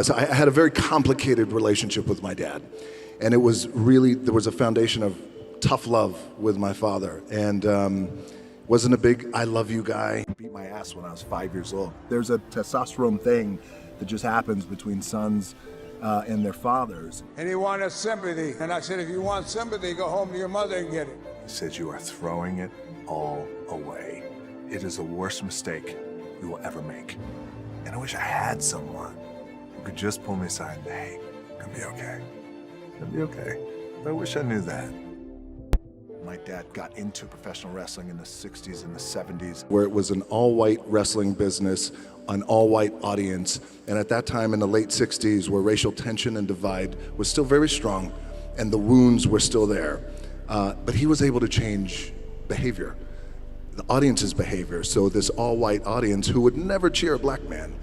So I had a very complicated relationship with my dad, and it was really, there was a foundation of tough love with my father, and wasn't a big I love you guy. Beat my ass when I was 5 years old. There's a testosterone thing that just happens between sons and their fathers. And he wanted sympathy, and I said, if you want sympathy, go home to your mother and get it. He said, you are throwing it all away. It is the worst mistake you will ever make. And I wish I had someone who could just pull me aside and, hey, it's gonna be okay. It's gonna be okay. But I wish I knew that. My dad got into professional wrestling in the 60s and the 70s, where it was an all-white wrestling business, an all-white audience. And at that time in the late 60s, where racial tension and divide was still very strong and the wounds were still there. But he was able to change behavior, the audience's behavior. So this all-white audience who would never cheer a black man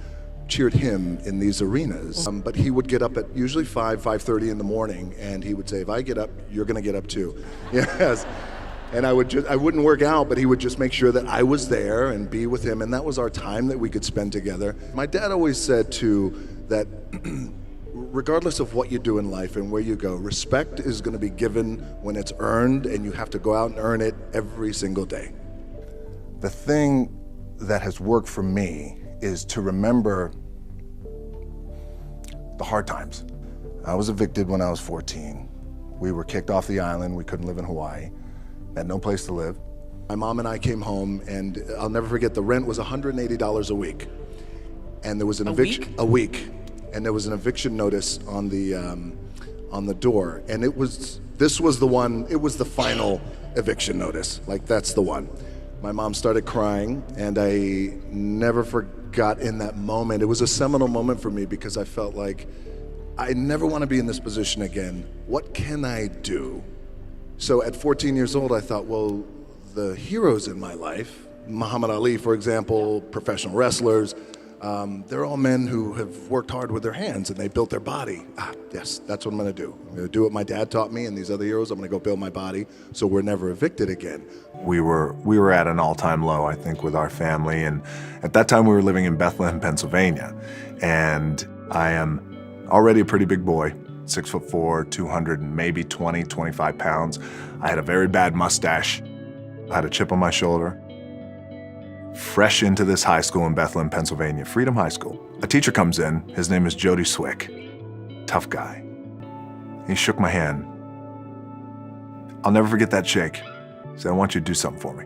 cheered him in these arenas. But he would get up at usually 5:30 in the morning, and he would say, if I get up, you're gonna get up too. Yes. And I wouldn't work out, but he would just make sure that I was there and be with him, and that was our time that we could spend together. My dad always said too that regardless of what you do in life and where you go, respect is gonna be given when it's earned, and you have to go out and earn it every single day. The thing that has worked for me is to remember the hard times. I was evicted when I was 14. We were kicked off the island. We couldn't live in Hawaii. Had no place to live. My mom and I came home, and I'll never forget, the rent was $180 a week. And there was an eviction a week, and there was an eviction notice on the door. And this was the one, it was the final eviction notice. Like, that's the one. My mom started crying, and I never forgot in that moment. It was a seminal moment for me because I felt like I never want to be in this position again. What can I do? So at 14 years old, I thought, well, the heroes in my life, Muhammad Ali, for example, professional wrestlers, they're all men who have worked hard with their hands and they built their body. Yes, that's what I'm gonna do. I'm gonna do what my dad taught me and these other heroes. I'm gonna go build my body so we're never evicted again. We were at an all-time low, I think, with our family. And at that time we were living in Bethlehem, Pennsylvania. And I am already a pretty big boy, 6'4", 200 and maybe 20, 25 pounds. I had a very bad mustache. I had a chip on my shoulder. Fresh into this high school in Bethlehem, Pennsylvania, Freedom High School. A teacher comes in, his name is Jody Swick, tough guy. He shook my hand. I'll never forget that shake. He said, I want you to do something for me.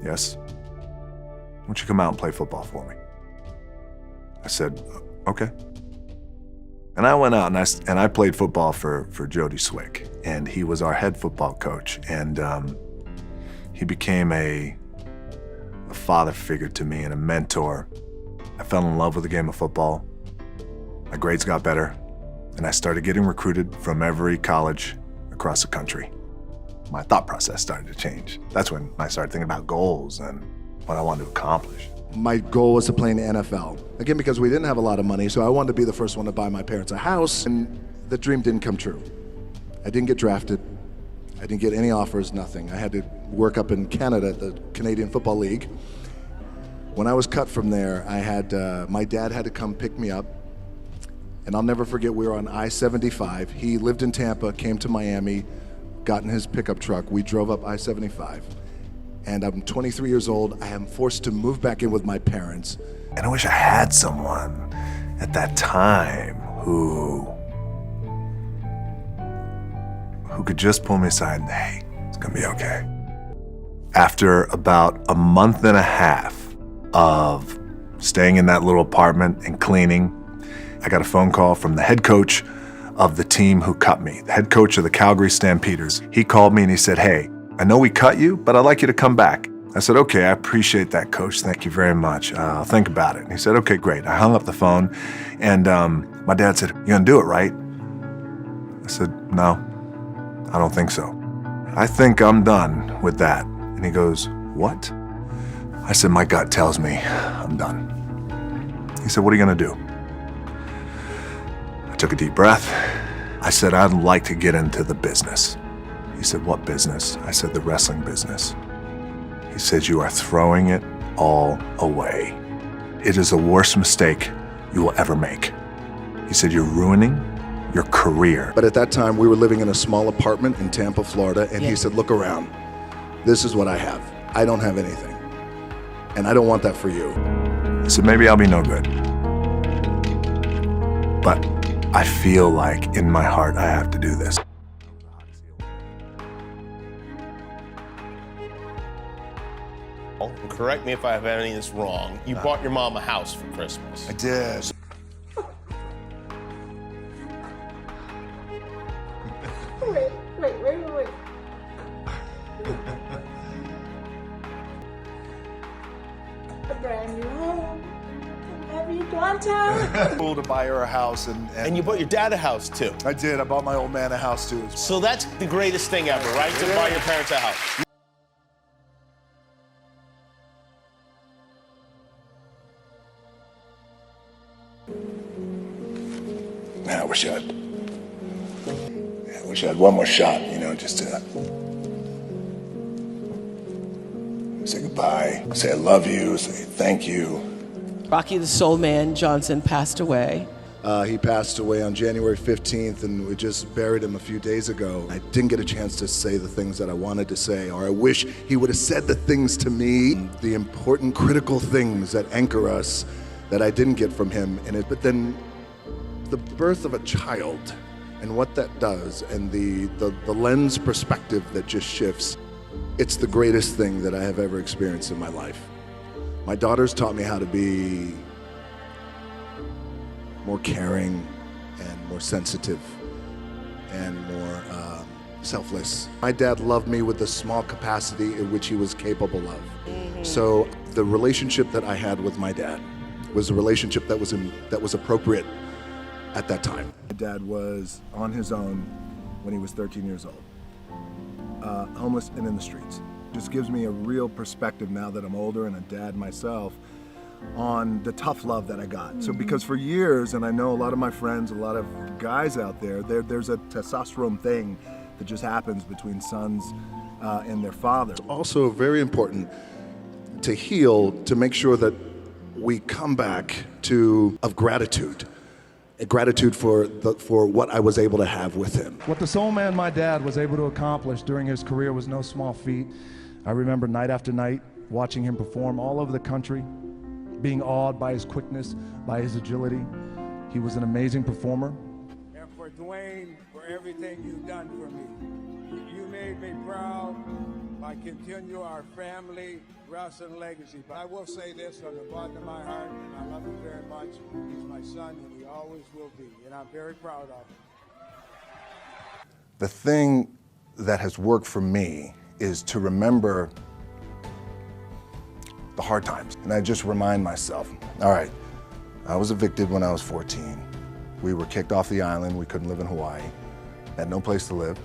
Yes? I want you to come out and play football for me. I said, okay. And I went out and I played football for Jody Swick, and he was our head football coach, and he became a father figure to me and a mentor. I fell in love with the game of football. My grades got better, and I started getting recruited from every college across the country. My thought process started to change. That's when I started thinking about goals and what I wanted to accomplish. My goal was to play in the NFL. Again, because we didn't have a lot of money, so I wanted to be the first one to buy my parents a house, and the dream didn't come true. I didn't get drafted. I didn't get any offers, nothing. I had to work up in Canada at the Canadian Football League. When I was cut from there, my dad had to come pick me up, and I'll never forget, we were on I-75. He lived in Tampa, came to Miami, got in his pickup truck. We drove up I-75. And I'm 23 years old. I am forced to move back in with my parents. And I wish I had someone at that time who could just pull me aside and, hey, it's gonna be okay. After about a month and a half of staying in that little apartment and cleaning, I got a phone call from the head coach of the team who cut me, the head coach of the Calgary Stampeders. He called me and he said, hey, I know we cut you, but I'd like you to come back. I said, okay, I appreciate that, coach. Thank you very much. I'll think about it. And he said, okay, great. I hung up the phone, and my dad said, you gonna do it, right? I said, no, I don't think so. I think I'm done with that. And he goes, what? I said, my gut tells me I'm done. He said, what are you gonna do? I took a deep breath. I said, I'd like to get into the business. He said, what business? I said, the wrestling business. He said, you are throwing it all away. It is the worst mistake you will ever make. He said, "You're ruining your career." But at that time, we were living in a small apartment in Tampa, Florida, and he said, "Look around. This is what I have. I don't have anything. And I don't want that for you." He said, "Maybe I'll be no good, but I feel like in my heart I have to do this." Correct me if I have any of this wrong. You bought your mom a house for Christmas. I did. Wait. A brand new home. I love you, daughter. Cool to buy her a house, And you bought your dad a house too. I did. I bought my old man a house too. So that's the greatest thing ever, right? To buy your parents a house. Man, I wish I had one more shot, just to say goodbye, say I love you, say thank you. Rocky the Soul Man Johnson passed away. He passed away on January 15th, and we just buried him a few days ago. I didn't get a chance to say the things that I wanted to say, or I wish he would have said the things to me, the important, critical things that anchor us that I didn't get from him in it. But then the birth of a child and what that does, and the lens perspective that just shifts, it's the greatest thing that I have ever experienced in my life. My daughters taught me how to be more caring and more sensitive and more selfless. My dad loved me with the small capacity in which he was capable of. So the relationship that I had with my dad was a relationship that was appropriate at that time. My dad was on his own when he was 13 years old, homeless and in the streets. Just gives me a real perspective now that I'm older and a dad myself on the tough love that I got. So because for years, and I know a lot of my friends, a lot of guys out there's a testosterone thing that just happens between sons and their father. It's also very important to heal, to make sure that we come back of gratitude. A gratitude for what I was able to have with him. What the soul man, my dad, was able to accomplish during his career was no small feat. I remember night after night watching him perform all over the country, being awed by his quickness, by his agility. He was an amazing performer. And for Dwayne, for everything you've done for me. You made me proud by continue our family wrestling legacy. But I will say this from the bottom of my heart, and I love him very much. He's my son, and he always will be, and I'm very proud of him. The thing that has worked for me is to remember the hard times. And I just remind myself, all right, I was evicted when I was 14. We were kicked off the island. We couldn't live in Hawaii. Had no place to live.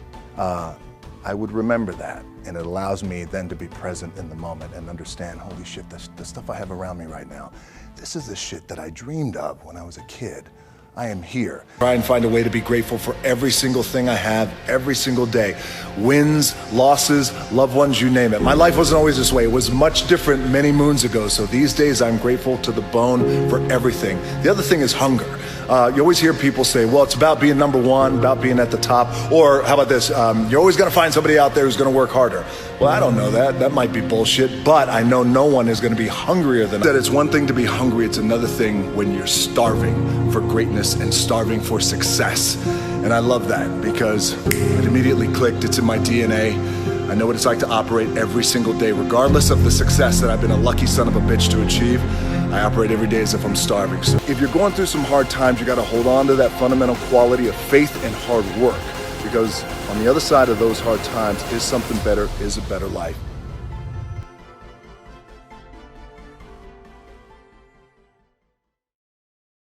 I would remember that, and it allows me then to be present in the moment and understand, holy shit, the stuff I have around me right now, this is the shit that I dreamed of when I was a kid. I am here. Try and find a way to be grateful for every single thing I have, every single day. Wins, losses, loved ones, you name it. My life wasn't always this way. It was much different many moons ago. So these days I'm grateful to the bone for everything. The other thing is hunger. You always hear people say, well, it's about being number one, about being at the top. Or how about this? You're always gonna find somebody out there who's gonna work harder. Well, I don't know that. That might be bullshit, but I know no one is gonna be hungrier than that. It's one thing to be hungry. It's another thing when you're starving for greatness and starving for success. And I love that because it immediately clicked. It's in my DNA. I know what it's like to operate every single day, regardless of the success that I've been a lucky son of a bitch to achieve. I operate every day as if I'm starving. So if you're going through some hard times, you gotta hold on to that fundamental quality of faith and hard work, because on the other side of those hard times is something better, is a better life.